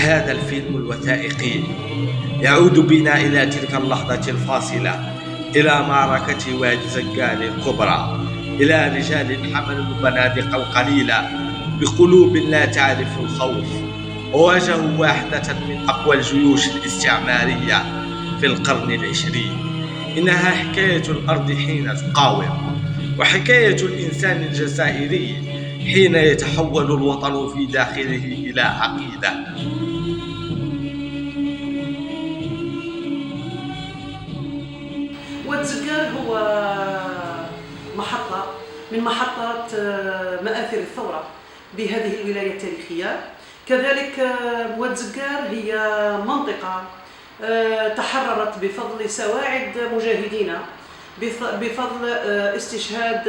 هذا الفيلم الوثائقي يعود بنا إلى تلك اللحظة الفاصلة، إلى معركة وادي زنقان الكبرى، إلى رجال حملوا البنادق القليلة بقلوب لا تعرف الخوف، وواجهوا واحدة من أقوى الجيوش الاستعمارية في القرن العشرين. إنها حكاية الأرض حين تقاوم، وحكاية الإنسان الجزائري حين يتحول الوطن في داخله إلى عقيدة. واد زنقان هو محطة من محطات مآثر الثورة بهذه الولاية التاريخية. كذلك واد زنقان هي منطقة تحررت بفضل سواعد مجاهدين، بفضل استشهاد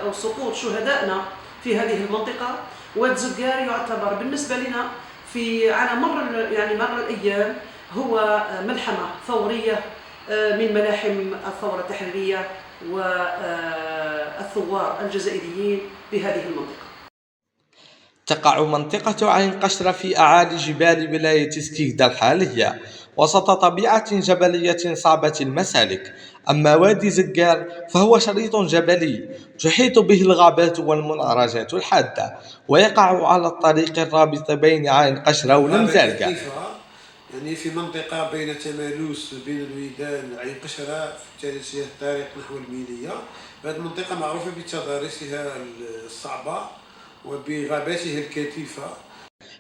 أو سقوط شهدائنا في هذه المنطقة. واد زنقان يعتبر بالنسبة لنا على مر الأيام هو ملحمة ثورية من ملاحم الثورة التحريرية والثوار الجزائريين بهذه المنطقة. تقع منطقة عين قشرة في أعالي جبال ولاية سكيكدا الحالية، وسط طبيعة جبلية صعبة المسالك. أما وادي زنقان فهو شريط جبلي تحيط به الغابات والمنعرجات الحادة، ويقع على الطريق الرابط بين عين قشرة والمزارقة، يعني في منطقة بين تمالوس بين الويدان عين قشرة في اتجاه الطريق نحو الميلية. هذه المنطقة معروفة بتضاريسها الصعبة وبغاباتها الكثيفة.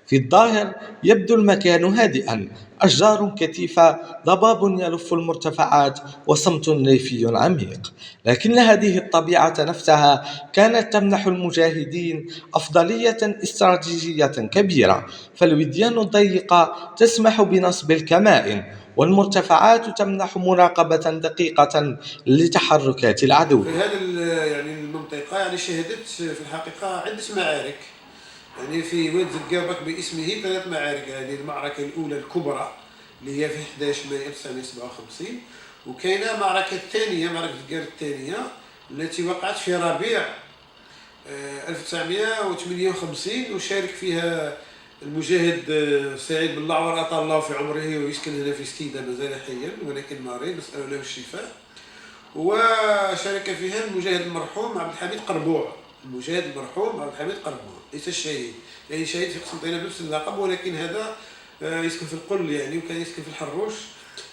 في الظاهر يبدو المكان هادئا، أشجار كثيفة، ضباب يلف المرتفعات، وصمت ريفي عميق، لكن هذه الطبيعة نفسها كانت تمنح المجاهدين أفضلية استراتيجية كبيرة، فالوديان الضيقة تسمح بنصب الكمائن، والمرتفعات تمنح مراقبة دقيقة لتحركات العدو. في هذه المنطقة شهدت في الحقيقة عدة معارك. في واد زنقان باسمه 3 معارك. هذه المعركة الأولى الكبرى اللي هي في 11 مايو 1957، وكاينة معركة الثانية، معركة زنقان الثانية التي وقعت في ربيع 1958، وشارك فيها المجاهد سعيد بن لعور أطال الله في عمره، ويسكن هنا في سكيكدا مازال حيا ولكن مريض، نسأل له الشفاء. وشارك فيها المجاهد المرحوم عبد الحميد قربوع. المجاهد المرحوم عبد الحميد قربوع ليس الشهيد، شهيد في قسنطينة بنفس اللقب، ولكن هذا يسكن في القل وكان يسكن في الحروش.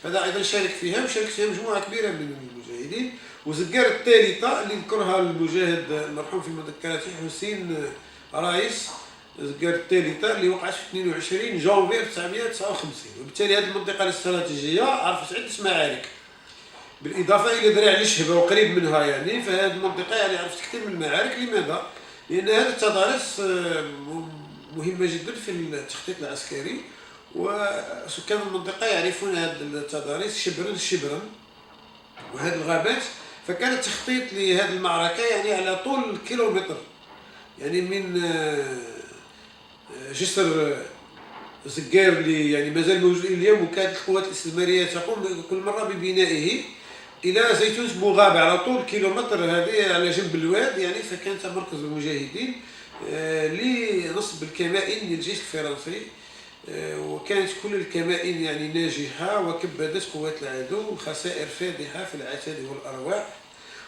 هذا أيضا شارك فيها، وشارك فيها مجموعة كبيرة من المجاهدين. وزنقان الثالثة اللي ذكرها المجاهد المرحوم في مذكراته حسين رايس، زنقان الثالثة اللي وقعت في 22 جانفي 1959. وبالتالي هذه المنطقة الاستراتيجية عرفت عدة معارك، بالإضافة إلى درع الشهبة وقريب منها. فهذه المنطقة عرفت كثير من المعارك. لماذا؟ لأن هذه التضاريس مهمة جدا في التخطيط العسكري، وسكان المنطقة يعرفون هذه التضاريس شبرا وهذه الغابات. فكان التخطيط لهذه المعركة على طول كيلومتر، من جسر زنقان اللي مازال موجود اليوم، وكانت القوات الاستعمارية تقوم كل مرة ببنائه، إلى زيتون بوغابة على طول كيلومتر هذه على جنب الواد. فكانت مركز المجاهدين لنصب الكمائن للجيش الفرنسي، وكانت كل الكمائن ناجحة، وكبدت قوات العدو خسائر فادحة في العتاد والأرواح.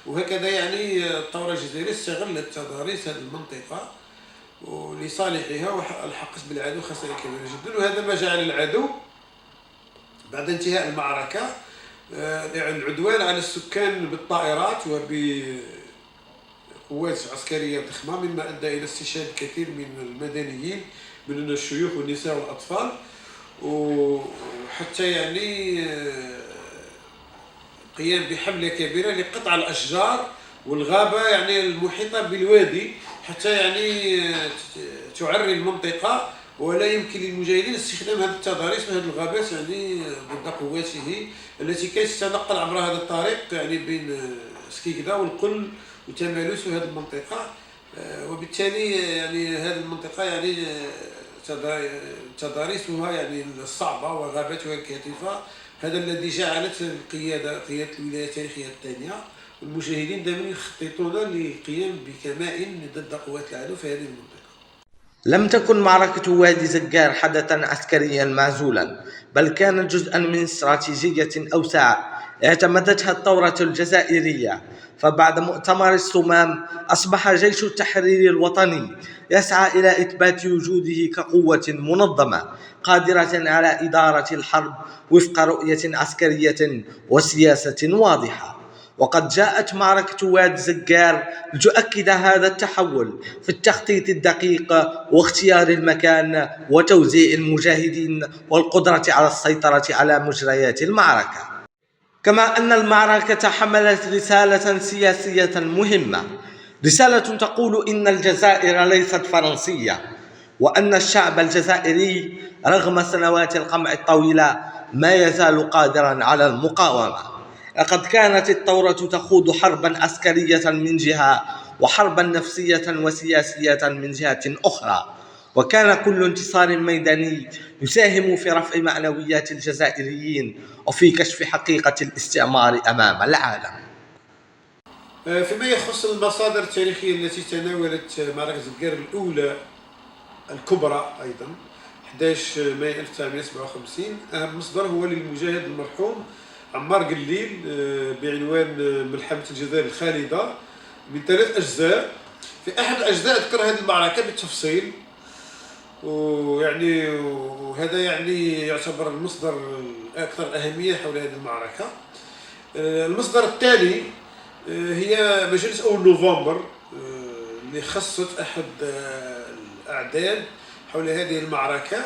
وهكذا الثورة الجزائرية استغلت تضاريس هذه المنطقة لصالحها، والحقت بالعدو خسائر كبيرة جدا. وهذا ما جعل العدو بعد انتهاء المعركة العدوان على السكان بالطائرات وبقوات عسكرية ضخمة، مما أدى إلى استشهاد كثير من المدنيين من الشيوخ والنساء والأطفال، وحتى قيام بحملة كبيرة لقطع الأشجار والغابة المحيطة بالوادي، حتى تعري المنطقة، ولا يمكن للمجاهدين استخدام هذه التضاريس وهذه الغابات ضد قواته التي كانت تتنقل عبر هذا الطريق بين سكيكدا والقل وتمالوس وهذه المنطقة. وبالتالي هذه المنطقة تضاريسها الصعبة وغاباتها الكثيفة، هذا الذي جعلت قيادة الولاية التاريخية الثانية والمجاهدين دائما يخططون للقيام بكمائن ضد قوات العدو في هذه المنطقة. لم تكن معركة وادي زقار حدثا عسكريا معزولا، بل كانت جزءا من استراتيجية أوسع اعتمدتها الثورة الجزائرية. فبعد مؤتمر الصمام أصبح جيش التحرير الوطني يسعى إلى إثبات وجوده كقوة منظمة قادرة على إدارة الحرب وفق رؤية عسكرية وسياسة واضحة. وقد جاءت معركة وادي زقار لتؤكد هذا التحول في التخطيط الدقيق واختيار المكان وتوزيع المجاهدين والقدرة على السيطرة على مجريات المعركة. كما أن المعركة حملت رسالة سياسية مهمة، رسالة تقول إن الجزائر ليست فرنسية، وأن الشعب الجزائري رغم سنوات القمع الطويلة ما يزال قادرا على المقاومة. لقد كانت الثورة تخوض حربا عسكرية من جهة وحربا نفسية وسياسية من جهة أخرى، وكان كل انتصار ميداني يساهم في رفع معنويات الجزائريين وفي كشف حقيقة الاستعمار أمام العالم. فيما يخص المصادر التاريخية التي تناولت معركة زقار الأولى الكبرى أيضا 11 مايو 1957، أهم مصدر هو للمجاهد المرحوم عمار قليل بعنوان ملحمة الجزائر الخالدة من 3 أجزاء. في أحد الأجزاء ذكر هذه المعركة بالتفصيل، وهذا يعتبر المصدر الأكثر أهمية حول هذه المعركة. المصدر الثاني هي مجلة أول نوفمبر اللي خصت أحد الأعداد حول هذه المعركة،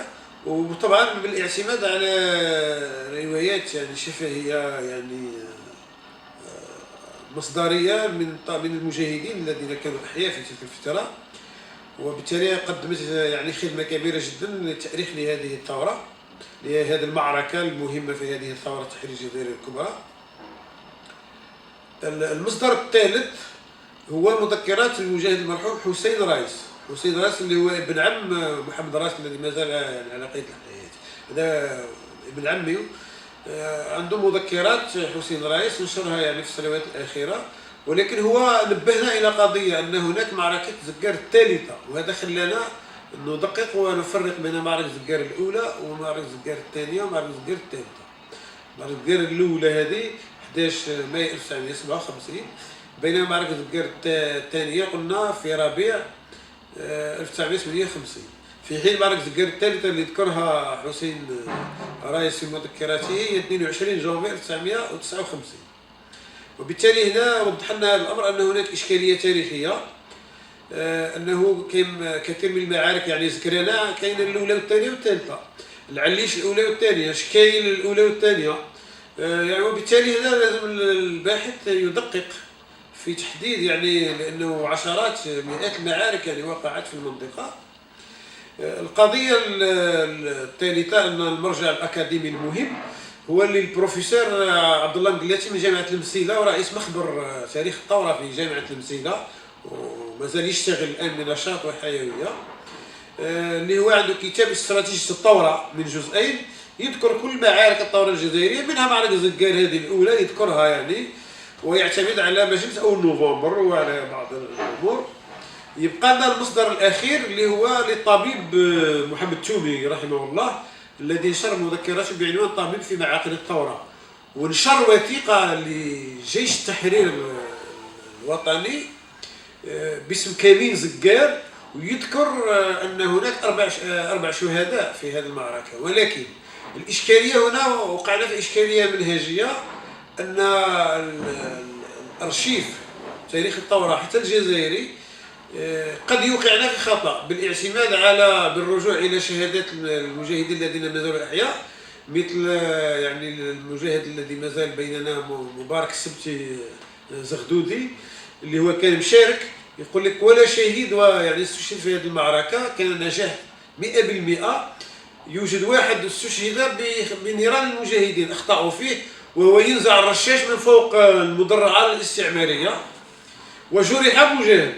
وطبعا بالاعتماد على روايات شفهية مصدرية من المجاهدين الذين كانوا أحياء في تلك الفترة، وبالتالي قدمت خدمة كبيرة جدا للتأريخ لهذه الثورة، لهذه المعركة المهمة في هذه الثورة التحرير الجزائرية الكبرى. المصدر الثالث هو مذكرات المجاهد المرحوم حسين رايس اللي هو ابن عم محمد رايس الذي ما زال على قيد الحياة، هذا ابن عمي. عنده مذكرات حسين رايس نشرها في السنوات الأخيرة، ولكن هو نبهنا إلى قضية أن هناك معركة زقار الثالثة، وهذا خلانا ندقق ونفرق بين معركة زقار الأولى ومعركة زقار الثانية ومعركة زقار الثالثة. معركة زقار الأولى هذه 11 مايو 1957، بينما معركة زقار الثانية قلنا في ربيع 1958، في حين معركة زقار الثالثة اللي ذكرها حسين رايس في مذكراته هي 22 جوانفر 1959. وبالتالي هنا وضح لنا هذا الأمر أن هناك إشكالية تاريخية، أنه كاين كثير من المعارك ذكرنا كاين الأولى والثانية والثالثة، العليش الأولى والثانية، شكاين الأولى والثانية، وبالتالي هنا لازم الباحث يدقق في تحديد لأنه عشرات مئات المعارك وقعت في المنطقة. القضية الثالثة أن المرجع الأكاديمي المهم هو اللي البروفيسور عبد الله مقلاتي من جامعة المسيلة ورئيس مخبر تاريخ الثورة في جامعة المسيلة، ومازال يشتغل الآن بنشاط وحيوية، اللي هو عنده كتاب استراتيجية الثورة من جزئين يذكر كل معارك الثورة الجزائرية، منها معركة زقار هذه الأولى يذكرها ويعتمد على مجلة أول نوفمبر وعلى بعض الأمور. يبقى لنا المصدر الأخير اللي هو للطبيب محمد تومي رحمه الله، الذي نشر مذكراته بعنوان طبيب في معاقل الثورة، ونشر وثيقة لجيش التحرير الوطني باسم كمين زقار، ويذكر أن هناك 4 شهداء في هذه المعركة. ولكن الإشكالية هنا وقعنا في إشكالية منهجية، أن الأرشيف تاريخ الثورة حتى الجزائري قد يوقعنا في خطأ بالاعتماد بالرجوع إلى شهادات المجاهدين الذين ما زالوا أحياء، مثل المجاهد الذي ما زال بيننا مبارك السبتي زغدودي، اللي هو كان مشارك، يقول لك ولا شهيد استشهد في هذه المعركة، كان نجاح 100%. يوجد واحد استشهد بنيران المجاهدين أخطأوا فيه، وهو ينزع الرشاش من فوق المدرعات الاستعمارية وجرح مجاهد.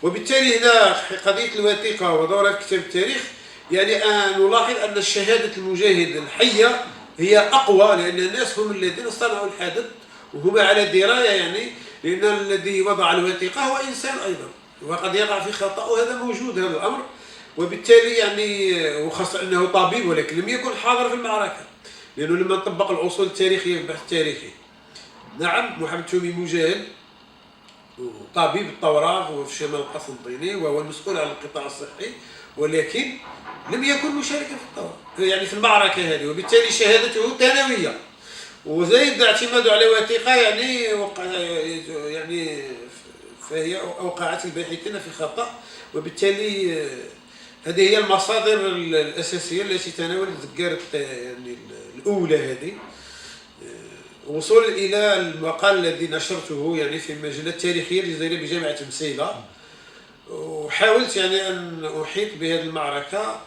وبالتالي هنا قضية الوثيقة ودورة كتاب التاريخ نلاحظ أن شهادة المجاهد الحية هي أقوى، لأن الناس هم الذين صنعوا الحدث وهم على دراية، لأن الذي وضع الوثيقة هو إنسان أيضا وقد يقع في خطأ، وهذا موجود هذا الأمر. وبالتالي يعني وخاصة أنه طبيب ولكن لم يكن حاضر في المعركة، لأنه لما طبق الأصول التاريخية في البحث التاريخي. نعم محمد تومي مجاهد طبيب الطوراق وفي شمال القسنطيني وهو المسؤول عن القطاع الصحي، ولكن لم يكن مشاركا في الثورة يعني في المعركة هذه، وبالتالي شهادته ثانوية. وزايد اعتماده على وثيقة يعني فهي أوقعت الباحثين في خطأ، وبالتالي هذه هي المصادر الأساسية التي تناولت زكار يعني الأولى هذه، وصولا إلى المقال الذي نشرته يعني في المجلة التاريخية الجزائرية بجامعة مسيلة. وحاولت يعني أن أحيط بهذه المعركة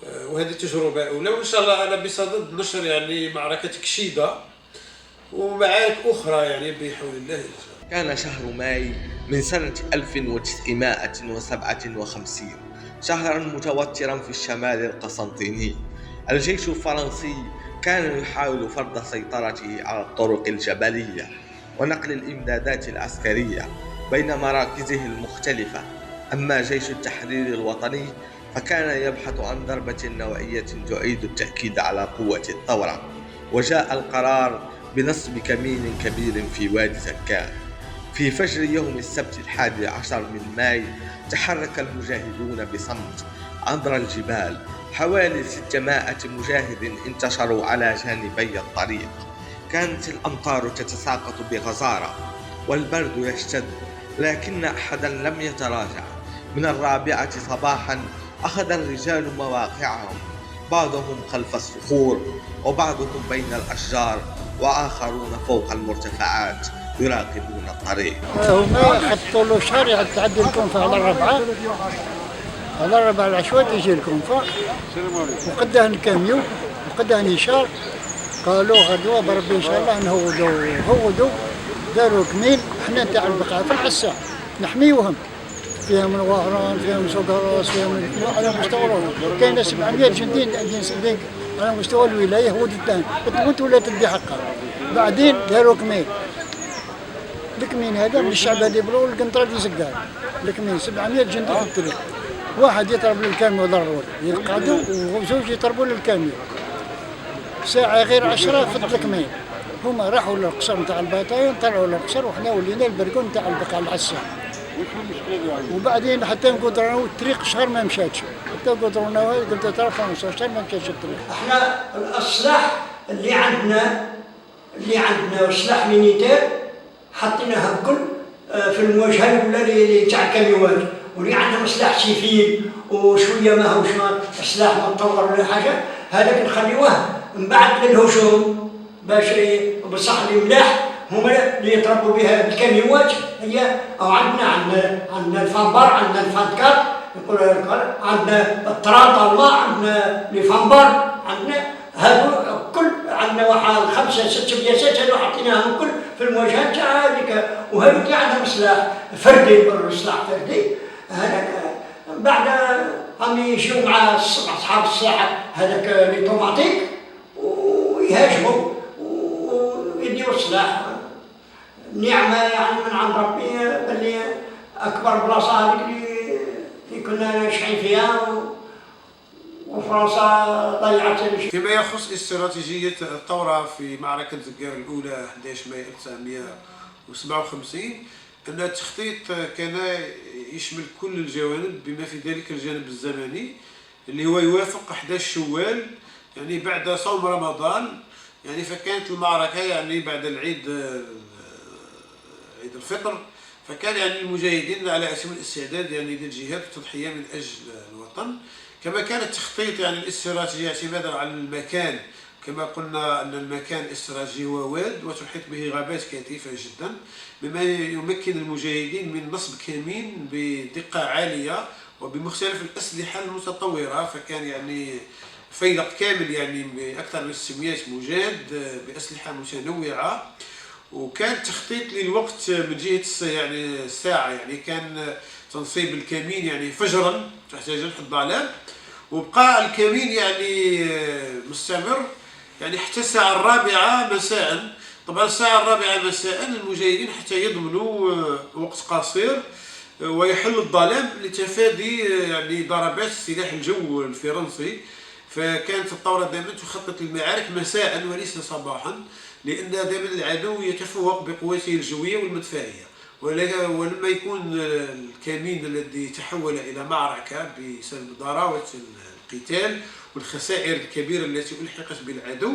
وهذه تجربة أولى، وإن شاء الله أنا بصدد نشر يعني معركة كشيدة ومعارك أخرى يعني بحول الله. كان شهر ماي من سنة 1957 شهرا متوترا في الشمال القسنطيني. الجيش الفرنسي كان يحاول فرض سيطرته على الطرق الجبلية ونقل الإمدادات العسكرية بين مراكزه المختلفة. أما جيش التحرير الوطني فكان يبحث عن ضربة نوعية تعيد التأكيد على قوة الثورة، وجاء القرار بنصب كمين كبير في وادي زكار. في فجر يوم السبت 11 من ماي تحرك المجاهدون بصمت عبر الجبال. حوالي 600 مجاهد انتشروا على جانبي الطريق. كانت الأمطار تتساقط بغزارة والبرد يشتد، لكن أحدا لم يتراجع. من 4 صباحا أخذ الرجال مواقعهم، بعضهم خلف الصخور وبعضهم بين الأشجار وآخرون فوق المرتفعات يراقبون الطريق. هما خطوا له شارع تعدي الكونفة على الربعة العشوائي تجي الكونفة، وقداه الكاميو وقداه نشار. قالوا غدوة بربي إن شاء الله نهودوا داروا كمين احنا تاع البقعة في الحسا نحميوهم، فيهم الوهران فيهم سوقراس فيهم على مستوى الوطن. كاين 700 جندي على مستوى الولاية ودتان تموت ولا تدي حقها. بعدين داروا كمين، الكمين هذا من الشعب هذا بلو القنطرة دي زكار. الكمين 700 جندي في الطريق، واحد يضرب للكاميو ضروري يقعدوا وزوج يضربوا للكاميو. ساعة غير 10 فت الكمين، هما راحوا للقصر نتاع البطايون طلعوا للقصر وحنا ولينا البركون نتاع البقعة العسا. وبعدين حتى نقدروا الطريق شهر ما مشاتش، حتى نقدروا قلت ترى فرنسا شهر ما مشاتش الطريق. احنا السلاح اللي عندنا سلاح مينيتير حطيناها الكل في المواجهه الاولى تاع الكاميوات، واللي عندنا سلاح سيفيل وشويه ما هوش سلاح متطور ولا حاجه، هذاك نخليوه من بعد للهجوم باش بصح اللي ملاح هما اللي يضربوا بها الكاميوات. هي او عندنا الفانبار، عندنا الفانكار يقول عندنا الطراطه الله، عندنا لي فانبار، عندنا هذو كل عندنا واحد 5 6 بياسات هذو حطيناهم كل في المواجهه تاع هذيك. وهذوك اللي عندهم سلاح فردي، سلاح فردي هذاك بعد هم يجيو مع اصحاب السلاح هذاك لي طوماطيك ويهاجموا ويديروا السلاح. نعمه يعني من عند ربي باللي اكبر بلاصه هذيك اللي كنا ناشحين فيها وفرنسا ضيعت. فيما يخص استراتيجية الثورة في معركة زكار الأولى 11 ماي 1957، أن التخطيط كان يشمل كل الجوانب بما في ذلك الجانب الزمني اللي هو يوافق 11 شوال يعني بعد صوم رمضان. يعني فكانت المعركة يعني بعد عيد الفطر، فكان يعني المجاهدين على أتم الاستعداد يعني للجهاد والتضحية من أجل الوطن. كما كان التخطيط يعني الاستراتيجي اعتمادا على المكان، كما قلنا أن المكان الاستراتيجي هو واد وتحيط به غابات كثيفة جدا، مما يمكن المجاهدين من نصب كمين بدقة عالية وبمختلف الأسلحة المتطورة. فكان يعني فيلق كامل يعني بأكثر من 600 مجاهد بأسلحة متنوعة. وكان تخطيط للوقت من جهة يعني الساعة، يعني كان تنصيب الكمين يعني فجرا تحت جنح الظلام، وبقى الكمين يعني مستمر يعني حتى الساعة 4 مساء. طبعا الساعة 4 مساء المجاهدين حتى يضمنوا وقت قصير ويحل الظلام لتفادي يعني ضربات سلاح الجو الفرنسي. فكانت الثورة دائما تخطط المعارك مساء وليس صباحا، لأن دائما العدو يتفوق بقوته الجوية والمدفعية. ولما يكون الكمين الذي تحول إلى معركة بسبب ضراوة القتال والخسائر الكبيرة التي ألحقت بالعدو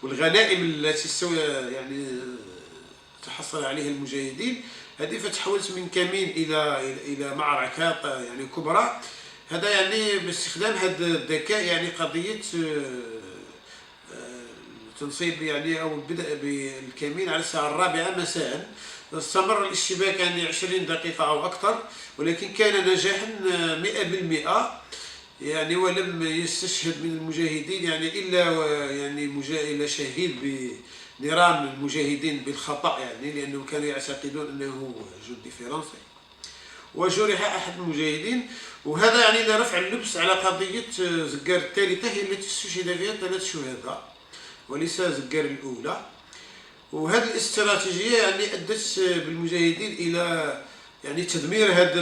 والغنائم التي يعني تحصل عليها المجاهدين، هذه فتحولت من كمين إلى معركة يعني كبرى. هذا يعني باستخدام هذا الذكاء، يعني قضية تنصيب يعني أو البدء بالكمين على الساعة 4 مساء. استمر الاشتباك يعني 20 دقيقة أو أكثر، ولكن كان نجاحا 100%. يعني ولم يستشهد من المجاهدين يعني إلا شهيد بنيران المجاهدين بالخطأ، يعني لأنهم كانوا يعتقدون أنه جندي فرنسي، وجرح أحد المجاهدين. وهذا يعني لرفع اللبس على قضية زقار الثالثة، هي التي استشهد فيها 3 شهداء وليس زقار الأولى. وهذه الاستراتيجية يعني أدت بالمجاهدين إلى يعني تدمير هذا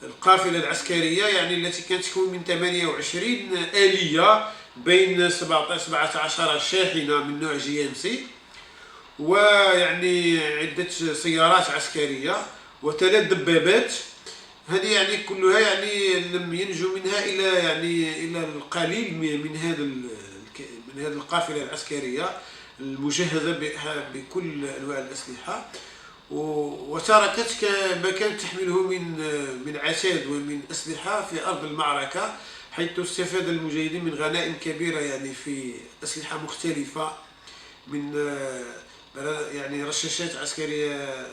القافلة العسكرية، يعني التي كانت تكون من 28 آلية بين 17 شاحنة من نوع GMC، ويعني عدة سيارات عسكرية و3 دبابات. هذه يعني كلها يعني لم ينجو منها إلى القليل من هذه القافلة العسكرية المجهزة بكل أنواع الأسلحة، وتركت ما كانت تحمله من عتاد ومن أسلحة في أرض المعركة، حيث استفاد المجاهدين من غنائم كبيرة يعني في أسلحة مختلفة، من يعني رشاشات عسكرية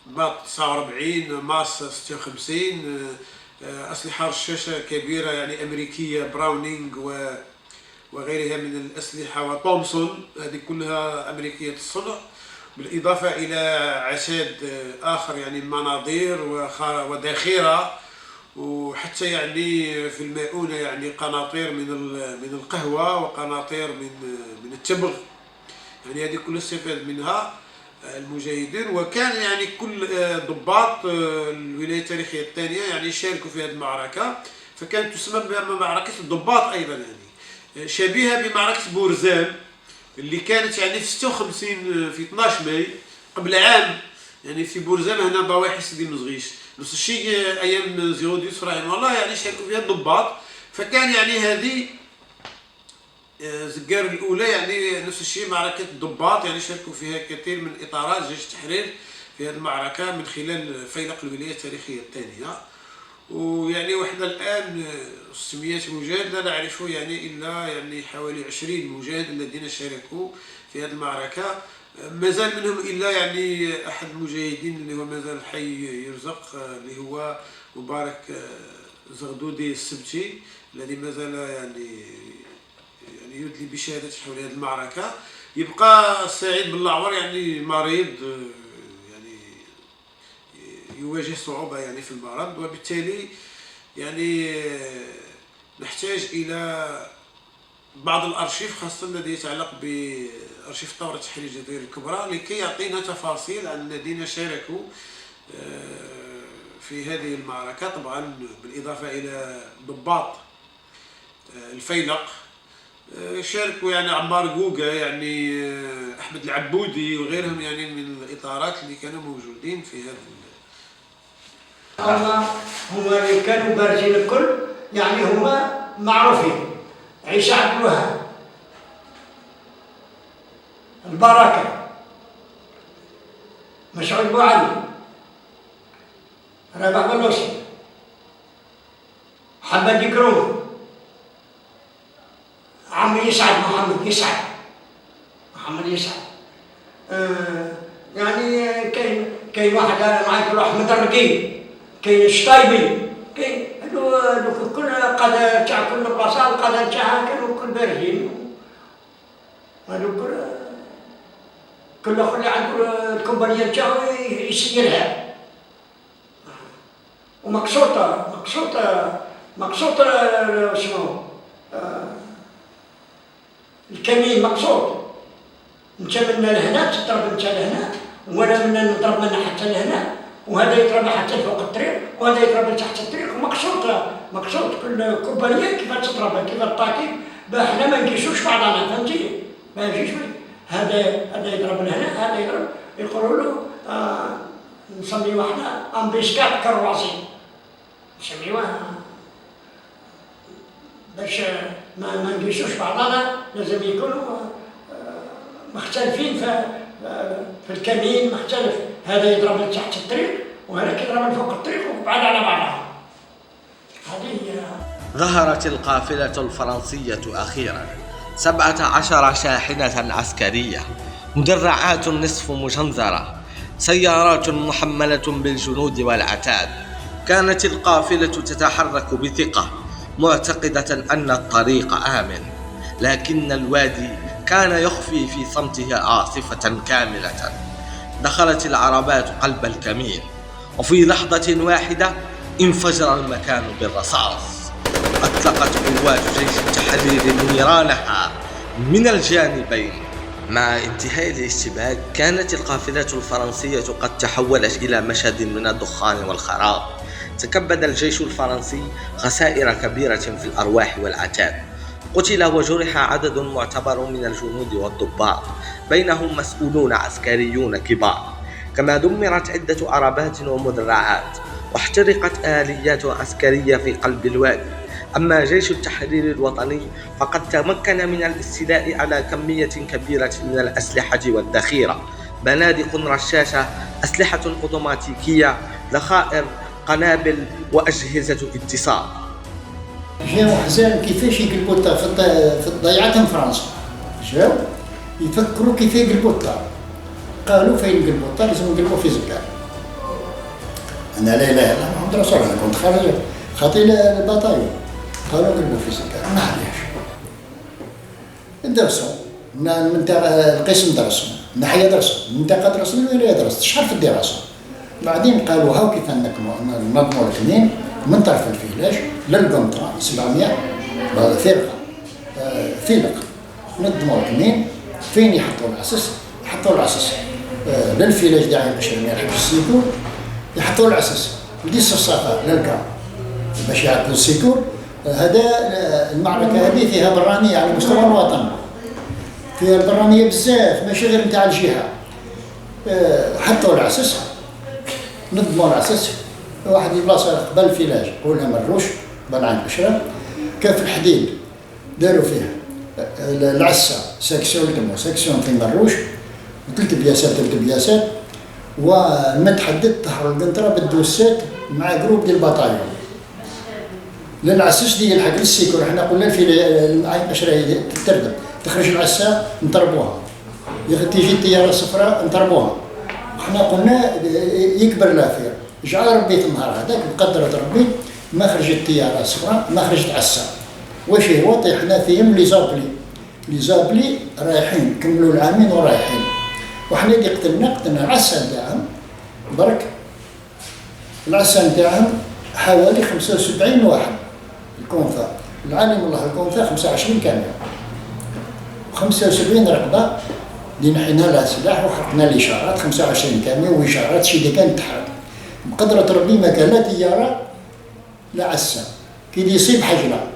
بات 49 ماس 56، أسلحة رشاشة كبيرة يعني أمريكية براونينغ وغيرها من الأسلحة، وتومسون هذه كلها أمريكية الصنع، بالإضافة إلى عتاد آخر يعني مناظير وذخيرة، وحتى يعني في المؤونة يعني قناطير من القهوة وقناطير من التبغ. يعني هذه كلها استفاد منها المجاهدين. وكان يعني كل ضباط الولاية التاريخية الثانية يعني شاركوا في هذه المعركة، فكانت تسمى بمعركة الضباط أيضا، يعني شبيهة بمعركة بورزان اللي كانت يعني في 56 في 12 ماي قبل عام، يعني في بورزان هنا ضواحي سيدي مزغيش. نفس الشيء ايام زيوديوس رحمه الله يعني شاركوا فيها الضباط. فكان يعني هذه زقار الاولى يعني نفس الشيء معركه الضباط، يعني شاركوا فيها كثير من اطارات جيش التحرير في هذه المعركه من خلال فيلق الولايه التاريخيه الثانيه. ويعني وحنا الان 600 مجاهد، لا نعرف يعني الا يعني حوالي 20 مجاهد الذين شاركوا في هذه المعركة. مازال منهم الا يعني احد المجاهدين اللي هو مازال حي يرزق، اللي هو مبارك زغدودي السبتي، الذي مازال يعني يدلي بشهادته حول هذه المعركة. يبقى سعيد باللعور يعني مريض، يعني يواجه صعوبة يعني في المرض، وبالتالي يعني نحتاج إلى بعض الأرشيف خاصة الذي يتعلق بأرشيف ثورة تحرير الجزائر الكبرى لكي يعطينا تفاصيل عن الذين شاركوا في هذه المعركة، طبعا بالإضافة إلى ضباط الفيلق شاركوا يعني عمار قوقة، يعني أحمد العبودي وغيرهم يعني من الإطارات اللي كانوا موجودين في هذا. هما اللي كانوا بارزين الكل، يعني هما معروفين: عيسى عبد الوهاب، البركة، مسعود بوعلي، رابع بلوسي، محمد كرومة، عمي يسعد، محمد يسعد. يعني كاين واحد معاك احمد الرقي، كاين الشطايبي، كاين هذو كل قادة تاع كل بلاصه القادة تاعها كانوا كل بارزين. هذو كل اخر اللي عنده الكومبانيه تاعو يسجلها. مقصوطه شنو الكمين مقصود، انت من لهنا تضرب انت لهنا وانا من نضرب من حتى لهنا، وهذا يضرب حتى فوق الطريق وهذا يضرب تحت الطريق ومقصود كل كوبانيه كيف تضربها كيف تطاكي حنا ما نقيسوش بعضنا فهمتي ما يجيش هذا يضرب لهنا هذا يضرب يقولوا له نسميوه حنا امبيسكات كرواسي نسميوها باش ما نقيسوش بعضنا لازم يكونوا مختلفين في الكمين مختلف هذا يضرب تحت الطريق وهذا يضرب فوق الطريق وبعد على بعضها هذه هي. ظهرت القافلة الفرنسية أخيرا 17 شاحنة عسكرية، مدرعات نصف مجنزرة، سيارات محملة بالجنود والعتاد. كانت القافلة تتحرك بثقة معتقدة أن الطريق آمن، لكن الوادي كان يخفي في صمته عاصفة كاملة. دخلت العربات قلب الكمين، وفي لحظة واحدة انفجر المكان بالرصاص. أطلقت قوات جيش التحرير نيرانها من الجانبين. مع انتهاء الاشتباك كانت القافلة الفرنسية قد تحولت إلى مشهد من الدخان والخراب. تكبد الجيش الفرنسي خسائر كبيرة في الأرواح والعتاد. قتل وجرح عدد معتبر من الجنود والضباط، بينهم مسؤولون عسكريون كبار، كما دمرت عدة عربات ومدرعات، واحترقت آليات عسكرية في قلب الوادي. أما جيش التحرير الوطني فقد تمكن من الاستيلاء على كمية كبيرة من الأسلحة والذخيرة، بنادق رشاشة، أسلحة أوتوماتيكية، ذخائر، قنابل وأجهزة اتصال. جاو حزان كيفاش يقلبوا في ضيعتهم فرنسا، جاو يفكروا كيف يقلبوا الدار، قالوا فين نقلبوا الدار لازم نقلبوا في زكار. أنا لا إله إلا الله محمد رسول الله، كنت خاطي البطايون، قالوا نقلبوا في زكار، ما علاش درسوا من القسم درسوا، الناحية درسوا، المنطقة درسوا، الولاية درست، شحال في الدراسة. بعدين قالوا هاو كيف ننظموا الكمين من طرف الفيلاج للقنطرة 700 فيلق، نظموا الكمين فين يحطوا العسس، يحطوا العسس للفيلاج داعي باش ما يرحبش السيكور، يحطوا العسس لديس الصفا للكا باش يعطوا السيكور. هذا المعركة هذه فيها برانية على مستوى الوطن، فيها البرانية بزاف ماشي غير نتاع الجهة. حطوا العسس نظموا العسس، واحد البلاصة قبل الفيلاج قولها مروش قبل عين بشرة، كان في الحديد داروا فيها العسة ساكسيون يدموا ساكسيون في مروش وثلاث بياسات والمتحدد تحر القنطرة بالدوسات مع جروب ديال البطايون. للعسس دي الحق للسيكور، احنا قلنا في عين بشرة تتردد تخرج العسة نطربوها، تيجي الطيارة الصفراء نطربوها. احنا قلنا يكبر لافير، جعل ربي في النهار هذاك بقدرة ربي ما خرجت الطيارة الصفراء ما خرجت عسة. واش هو طيحنا فيهم لي زابلي رايحين كملوا العامين ورايحين، وحنا اللي قتلنا العسة نتاعهم برك. العسة نتاعهم حوالي 75 واحد الكونفا، العالم الله الكونفا 25 كاميرا 75 رقبة اللي نحينا لها سلاح وحرقنا الاشارات 25 كاميرا واشارات شي اللي كانت تحرق. بقدرة ربي ما كان لا طيارة لا عسة، كي يصيب حجرة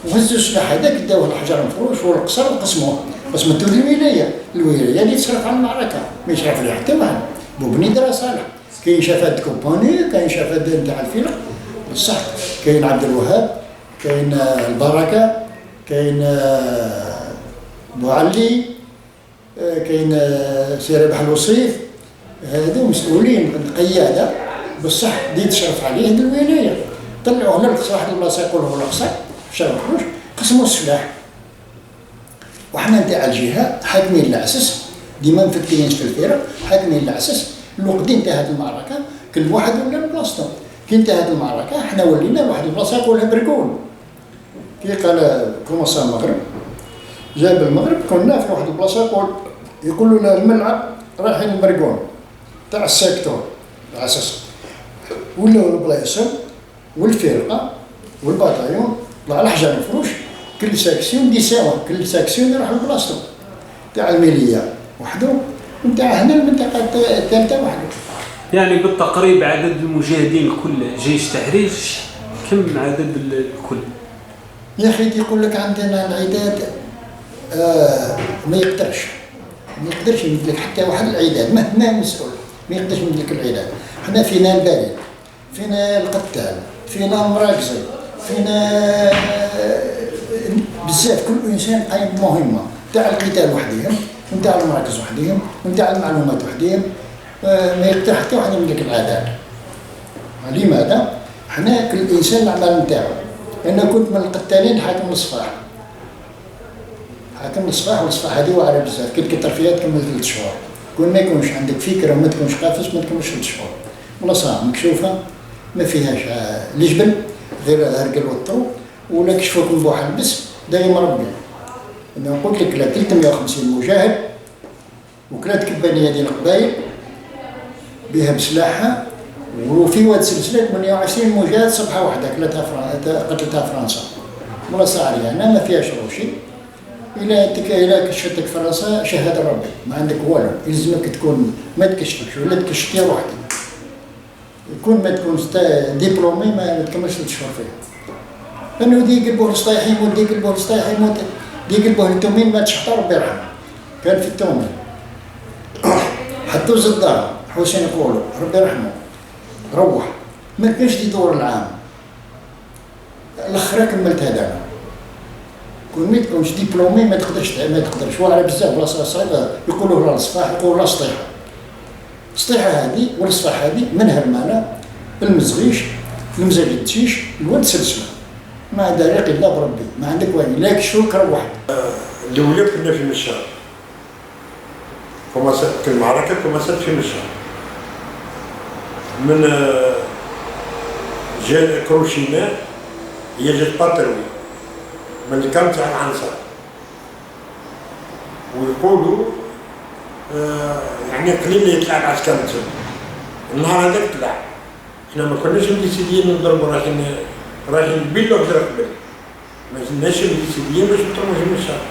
وهزوا السلاح هذاك داوه الحجر مفروش والقصر وقسموه، قسمتو الولاية اللي تصرف على المعركة ما يشرف لها حتى واحد. بوبني دار صالح، كاين شفاد كومباني، كاين شفاد نتاع الفيلق بصح، كاين عبد الوهاب، كاين البركة، كاين بوعلي، كاين سي ربح الوصيف، هادو مسؤولين القيادة بصح دي تشرف عليه الولاية. طلعوه للقصر واحد البلاصة يقولوا القصر شرفوش قسموا السلاح. وحنا نتاع الجهة حاكمين العسس ديما مفكرين في الفرق، حاكمين العسس. الوقت انتهت المعركة كل واحد ولا بلاصتو، كي انتهت المعركة حنا ولينا لواحد البلاصة يقولها برقون. كي قال كوماسا المغرب جاب المغرب كنا في واحد البلاصة يقولوا له الملعب رايحين البرقون تاع السيكتور العسس، ولاو البلايص والفرقة والبطايون طلع الحجر الفروش كل ساكسيون ديساوة، كل ساكسيون يروح لبلاصتو تاع الميلية وحده ونتاع هنا المنطقة الثالثة وحده. يعني بالتقريب عدد المجاهدين كل جيش تحرير كم عدد الكل؟ يا أخي يقول لك عندنا العداد ما يقدرش يملك حتى واحد العداد مهما مسؤول ما يقدرش يملك العداد. حنا فينا البريد، فينا القتال، فينا المراكزي، فينا بزاف. كل انسان قايم بمهمه تاع القتال وحدهم، ونتاع المراكز وحدهم، ونتاع المعلومات وحدهم. ما يقدر حتى واحد يملك العداد. لماذا؟ حنا كل انسان العمل نتاعو. انا كنت من القتالين حاكم الصفاح. حاكم الصفاح، والصفاح هذه واعره بزاف، كي تكثر فيها تكمل 3 شهور. كون ما يكونش عندك فكره وما تكونش قافز ما تكملش 3 شهور. بلاصه مكشوفه ما فيهاش الجبل غير هرقل والطرو، ولا كشفوكم بواحد البس دايما ربي. انا قلت لك لا 350 مجاهد وكلات كبانيه ديال القبائل بها بسلاحها، وفي واد سلسله 28 مجاهد صبحه واحده قتلتها فرنسا. بلاصه عريانه ما فيهاش روشي. إلا كشفتك فرنسا شهادة ربي ما عندك والو، يلزمك تكون ما تكشفكش ولا تكشفتي روحك. يكون ما تكونش دبلومي ما تكملش 3 شهور فيها. لأنه دي قلبوه السطيح يموت، دي قلبوه السطيح يموت، دي قلبوه التومين مات شحطة ربي يرحمه. كان في التومين حطوه زدار حسين يقولوا ربي يرحمه روح. ما كانش يدور العام الأخرى كملت هذا. كون ما تكونش دبلومي ما تقدرش واعره بزاف. بلاصه صعيبه يقولوا لها الصفاح، يقولوا لها سطيحه. السطيحه هذه ولا الصفاح هذه منها المعنى المزغيش المزاج التشيش الود سلسله. ما دارق الا بربي، ما عندك والو، لا كشوك روح. الاولى كنا في مشهد، في المعركه كمسات في مشهد من جا كروشينا، هي جات باتروي من الكام تاع العنصر، ويقولوا يعني قليل اللي يطلع العسكر تما. النهار هذاك طلع، احنا ما كناش مديسيديين نضربوا، رايحين نبيلو غير قبل، ما كناش مديسيديين باش نضربوا في الشهر.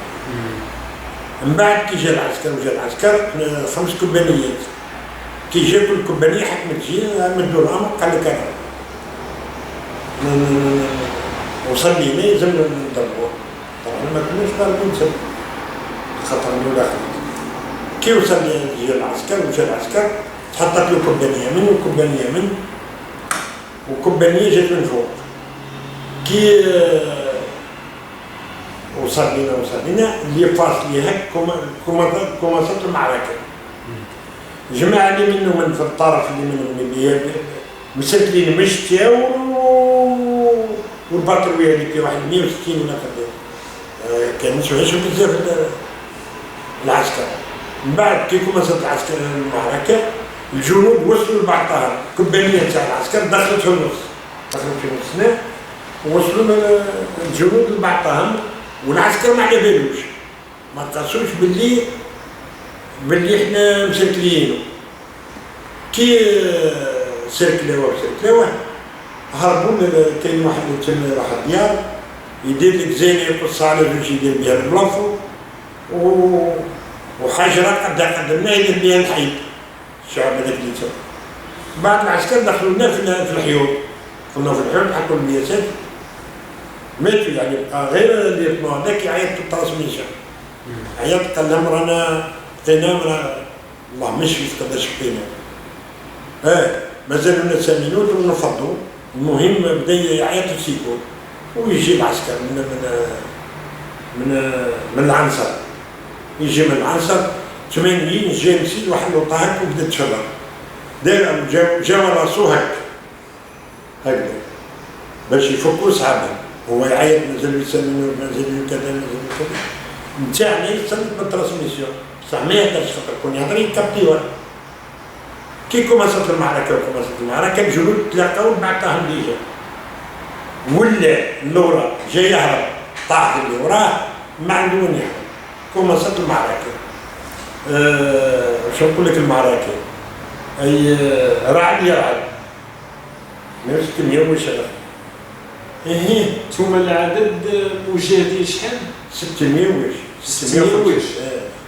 من بعد كي جا العسكر 5 كوبانيات، كي جا كل كوبانيه حكمت تجي مدوا الامر قال لك انا وصل لينا يلزم نضربوه. طبعا ما كناش ضاربين تما خاطر نولوا داخلين. كي وصل جا العسكر تحطت له كوبانيه من وكوبانيه من وكوبانيه جات من فوق. كي وصل لينا اللي فاصل ليها كوماسات المعركه. جماعه اللي منهم في الطرف اللي منهم اللي مسكلين مشتيا والباترويه اللي فيها واحد 160 ولا قدام. كان يعيشوا بزاف العسكر. من بعد كي كوماسات العسكر المعركه الجنود وصلوا لبعضها، كوبانيه تاع العسكر دخلت في النص، ووصلوا الجنود لبعضهم، والعسكر ما على بالوش، ما تقاسوش باللي احنا مسكلينه. كي سركلاوه هربوا. كاين واحد تما راح الديار يدير لك زينه يقص على زوج يدير بها البلانفو وحجره قدمناه يدير بها الحيط الشعب هذاك اللي تما. بعد العسكر دخلوا لنا في الحيوط، كنا في الحيوط حطوا البياسات ماتوا. يعني بقى غير اللي يطلعوا هذاك يعيط في الترانسميشن، عيط قال لهم رانا بقينا الله مش قداش بقينا مازالوا لنا 8 مينوت ونفضوا. المهم بدا يعيط السيكون ويجي العسكر من العنصر، يجي من العنصر 80 جا نسيت واحد الوطا هكا وبدا تفرغ دار جا راسو هكذا باش يفكوا صحابهم. هو يعيط مازال يسمي مازال كذا نتاعنا يتصلت بالترانسميسيون بصح ما يقدرش خاطر كون يهضر يكابتيوه. كي كوماسات المعركه الجنود تلاقاو بعثاهم ديجا، ولا اللورا جا يهرب طاح اللي وراه ما عنده وين يهرب. كوماسات المعركه شو نقول لك المعركه اي رعد يرعد 160 وشغل. ثم العدد مجاهدين شحال؟ 600 وش 600 وش.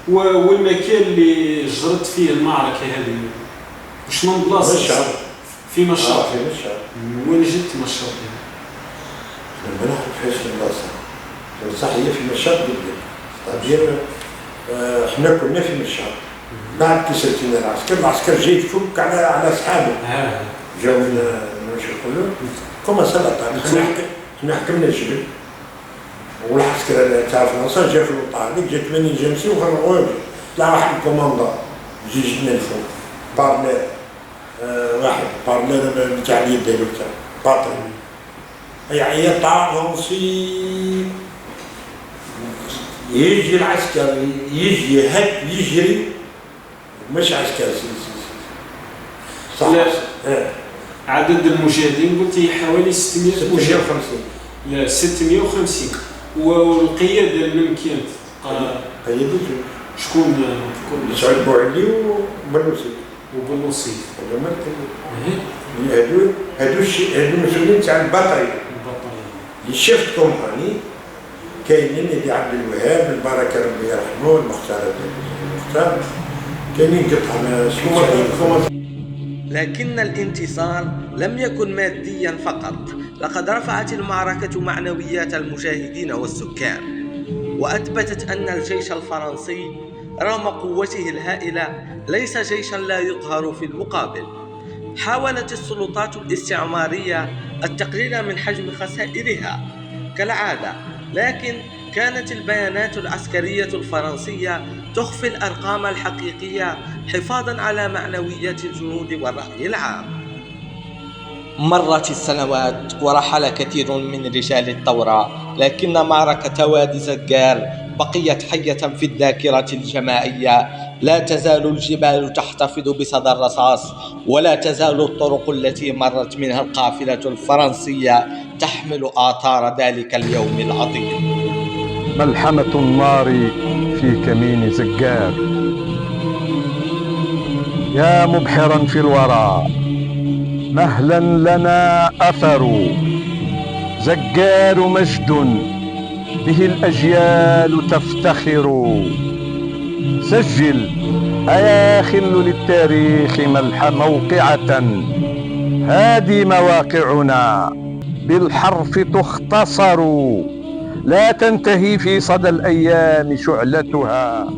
والمكان اللي جرت فيه المعركه هذه واش من بلاصه مشهد. في مشهد في مشهد. وين جبت مشهد؟ ما نعرفهاش البلاصه، صح هي في مشهد بالليل. احنا كنا في مشهد بعد كي سلتنا العسكر جاي يفك على اصحابه. جاو من واش يقولوا كما سلطه. احنا حكمنا الجبل والعسكر تاع فرنسا جا في الوطن هذيك جا 80 جنسي وخرجوا. طلع واحد الكوماندا جي جبنا الفوق بارلير. واحد بارلير نتاع اليد تاع باطل. يعني طاغوسي يجي العسكر يجري مش عسكر صح. عدد المجاهدين قلتي حوالي 650. لا 650. والقيادة من كانت؟ قيادة شكون؟ سعود بوعلي وبنوسي. هادو المسؤولين تاع البطرية. الشيف كومباني كاينين اللي عبد الوهاب، البركة ربي يرحمه، المختار كاينين قطعة شكون. لكن الانتصار لم يكن ماديا فقط، لقد رفعت المعركة معنويات المجاهدين والسكان، وأثبتت أن الجيش الفرنسي رغم قوته الهائلة ليس جيشا لا يقهر في المقابل. حاولت السلطات الاستعمارية التقليل من حجم خسائرها كالعادة، لكن كانت البيانات العسكرية الفرنسية تخفي الأرقام الحقيقية حفاظاً على معنويات الجنود والرأي العام. مرت السنوات ورحل كثير من رجال الثورة، لكن معركة وادي زقار بقيت حية في الذاكرة الجماعية. لا تزال الجبال تحتفظ بصدى الرصاص، ولا تزال الطرق التي مرت منها القافلة الفرنسية تحمل آثار ذلك اليوم العظيم. ملحمة النار في كمين زقار، يا مبحرا في الورى مهلا لنا أثر. زقار مجد به الأجيال تفتخر. سجل أيا خل للتاريخ موقعة، هذه مواقعنا بالحرف تختصر، لا تنتهي في صدى الأيام شعلتها.